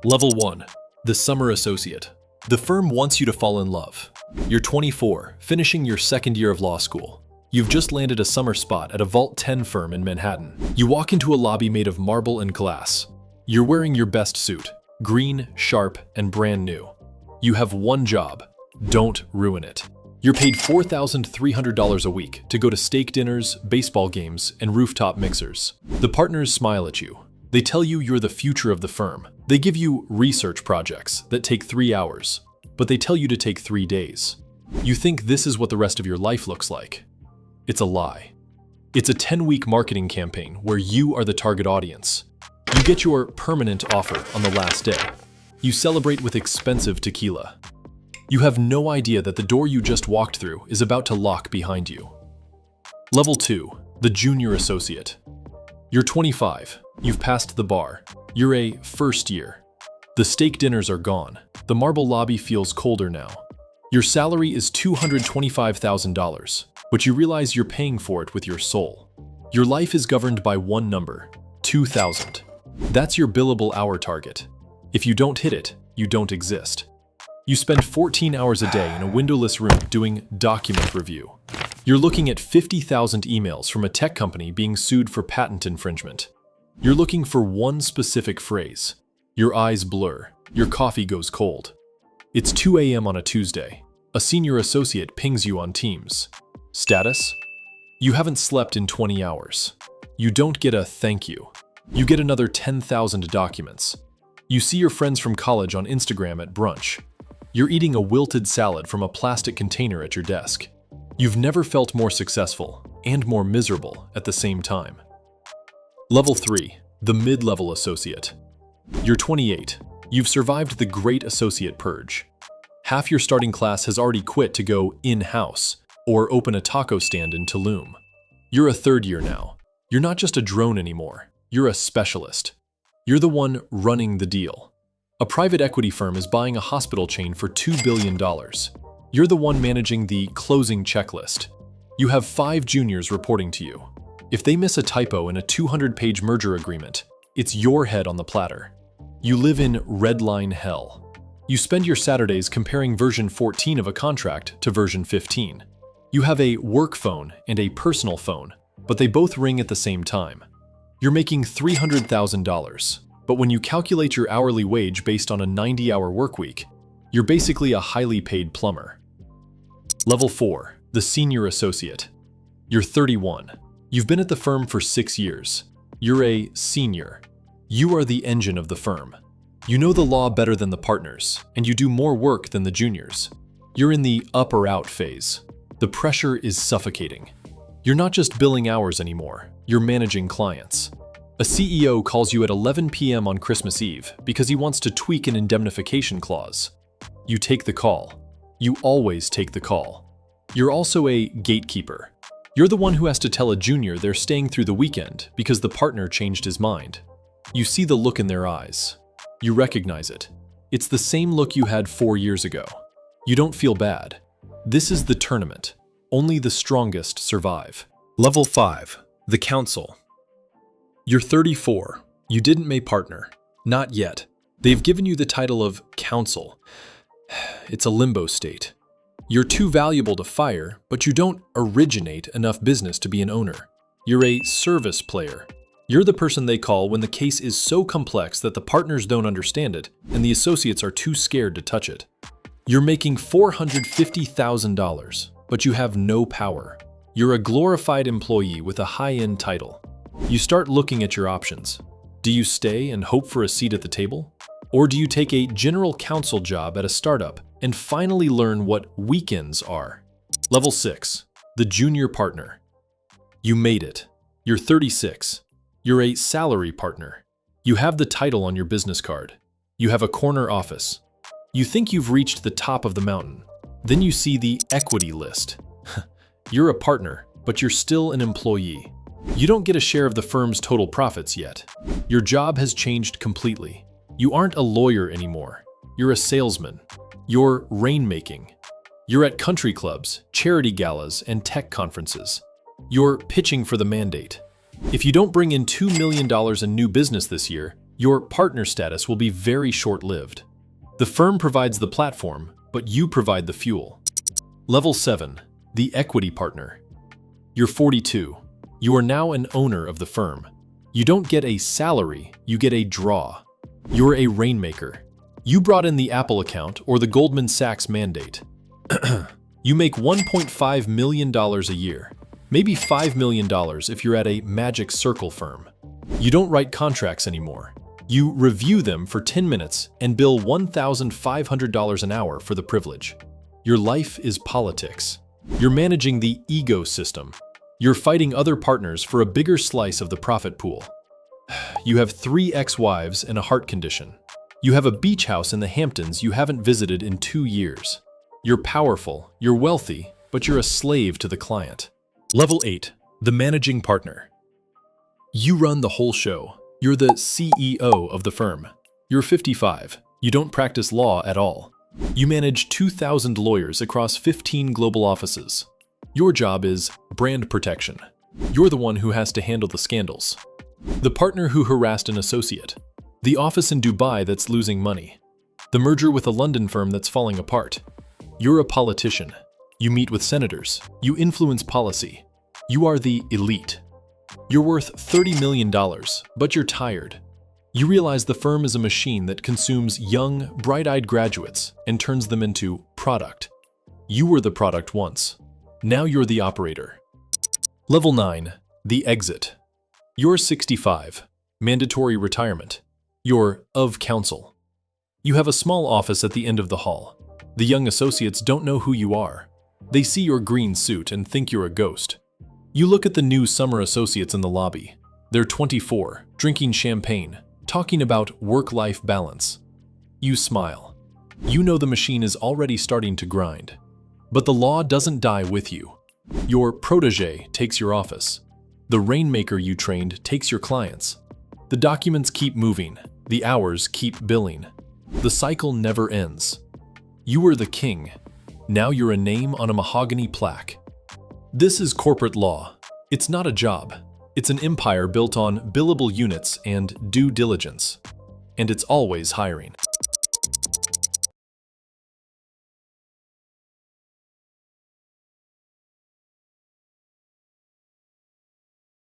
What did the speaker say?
Level 1. The Summer Associate. The firm wants you to fall in love. You're 24, finishing your second year of law school. You've just landed a summer spot at a Vault 10 firm in Manhattan. You walk into a lobby made of marble and glass. You're wearing your best suit, green, sharp, and brand new. You have one job. Don't ruin it. You're paid $4,300 a week to go to steak dinners, baseball games, and rooftop mixers. The partners smile at you. They tell you you're the future of the firm. They give you research projects that take 3 hours, but they tell you to take 3 days. You think this is what the rest of your life looks like. It's a lie. It's a 10-week marketing campaign where you are the target audience. You get your permanent offer on the last day. You celebrate with expensive tequila. You have no idea that the door you just walked through is about to lock behind you. Level 2. The Junior Associate. You're 25. You've passed the bar. You're a first year. The steak dinners are gone. The marble lobby feels colder now. Your salary is $225,000, but you realize you're paying for it with your soul. Your life is governed by one number, 2,000. That's your billable hour target. If you don't hit it, you don't exist. You spend 14 hours a day in a windowless room doing document review. You're looking at 50,000 emails from a tech company being sued for patent infringement. You're looking for one specific phrase. Your eyes blur. Your coffee goes cold. It's 2 a.m. on a Tuesday. A senior associate pings you on Teams. Status? You haven't slept in 20 hours. You don't get a thank you. You get another 10,000 documents. You see your friends from college on Instagram at brunch. You're eating a wilted salad from a plastic container at your desk. You've never felt more successful and more miserable at the same time. Level 3. The Mid-Level Associate. You're 28. You've survived the Great Associate Purge. Half your starting class has already quit to go in-house or open a taco stand in Tulum. You're a third year now. You're not just a drone anymore. You're a specialist. You're the one running the deal. A private equity firm is buying a hospital chain for $2 billion. You're the one managing the closing checklist. You have 5 juniors reporting to you. If they miss a typo in a 200-page merger agreement, it's your head on the platter. You live in redline hell. You spend your Saturdays comparing version 14 of a contract to version 15. You have a work phone and a personal phone, but they both ring at the same time. You're making $300,000, but when you calculate your hourly wage based on a 90-hour work week, you're basically a highly paid plumber. Level 4. The Senior Associate. You're 31. You've been at the firm for 6 years. You're a senior. You are the engine of the firm. You know the law better than the partners, and you do more work than the juniors. You're in the up or out phase. The pressure is suffocating. You're not just billing hours anymore, you're managing clients. A CEO calls you at 11 p.m. on Christmas Eve because he wants to tweak an indemnification clause. You take the call. You always take the call. You're also a gatekeeper. You're the one who has to tell a junior they're staying through the weekend because the partner changed his mind. You see the look in their eyes. You recognize it. It's the same look you had 4 years ago. You don't feel bad. This is the tournament. Only the strongest survive. Level 5. The Counsel. You're 34. You didn't make partner. Not yet. They've given you the title of counsel. It's a limbo state. You're too valuable to fire, but you don't originate enough business to be an owner. You're a service player. You're the person they call when the case is so complex that the partners don't understand it and the associates are too scared to touch it. You're making $450,000, but you have no power. You're a glorified employee with a high-end title. You start looking at your options. Do you stay and hope for a seat at the table? Or do you take a general counsel job at a startup and finally learn what weekends are? Level 6. The Junior Partner. You made it. You're 36. You're a salary partner. You have the title on your business card. You have a corner office. You think you've reached the top of the mountain. Then you see the equity list. You're a partner, but you're still an employee. You don't get a share of the firm's total profits yet. Your job has changed completely. You aren't a lawyer anymore. You're a salesman. You're rainmaking. You're at country clubs, charity galas, and tech conferences. You're pitching for the mandate. If you don't bring in $2 million in new business this year, Your partner status will be very short-lived. The firm provides the platform, but you provide the fuel. Level 7. The equity partner. You're 42. You are now an owner of the firm. You don't get a salary, you get a draw. You're a rainmaker. You brought in the Apple account or the Goldman Sachs mandate. You make $1.5 million a year, maybe $5 million if you're at a Magic Circle firm. You don't write contracts anymore. You review them for 10 minutes and bill $1,500 an hour for the privilege. Your life is politics. You're managing the ecosystem. You're fighting other partners for a bigger slice of the profit pool. You have 3 ex-wives and a heart condition. You have a beach house in the Hamptons you haven't visited in 2 years. You're powerful, you're wealthy, but you're a slave to the client. Level 8. The managing partner. You run the whole show. You're the CEO of the firm. You're 55. You don't practice law at all. You manage 2,000 lawyers across 15 global offices. Your job is brand protection. You're the one who has to handle the scandals. The partner who harassed an associate. The office in Dubai that's losing money. The merger with a London firm that's falling apart. You're a politician. You meet with senators. You influence policy. You are the elite. You're worth $30 million, but you're tired. You realize the firm is a machine that consumes young, bright-eyed graduates and turns them into product. You were the product once. Now you're the operator. Level 9. The exit. You're 65. Mandatory retirement. You're of counsel. You have a small office at the end of the hall. The young associates don't know who you are. They see your green suit and think you're a ghost. You look at the new summer associates in the lobby. They're 24, drinking champagne, talking about work-life balance. You smile. You know the machine is already starting to grind. But the law doesn't die with you. Your protege takes your office. The rainmaker you trained takes your clients. The documents keep moving. The hours keep billing. The cycle never ends. You were the king. Now you're a name on a mahogany plaque. This is corporate law. It's not a job. It's an empire built on billable units and due diligence. And it's always hiring.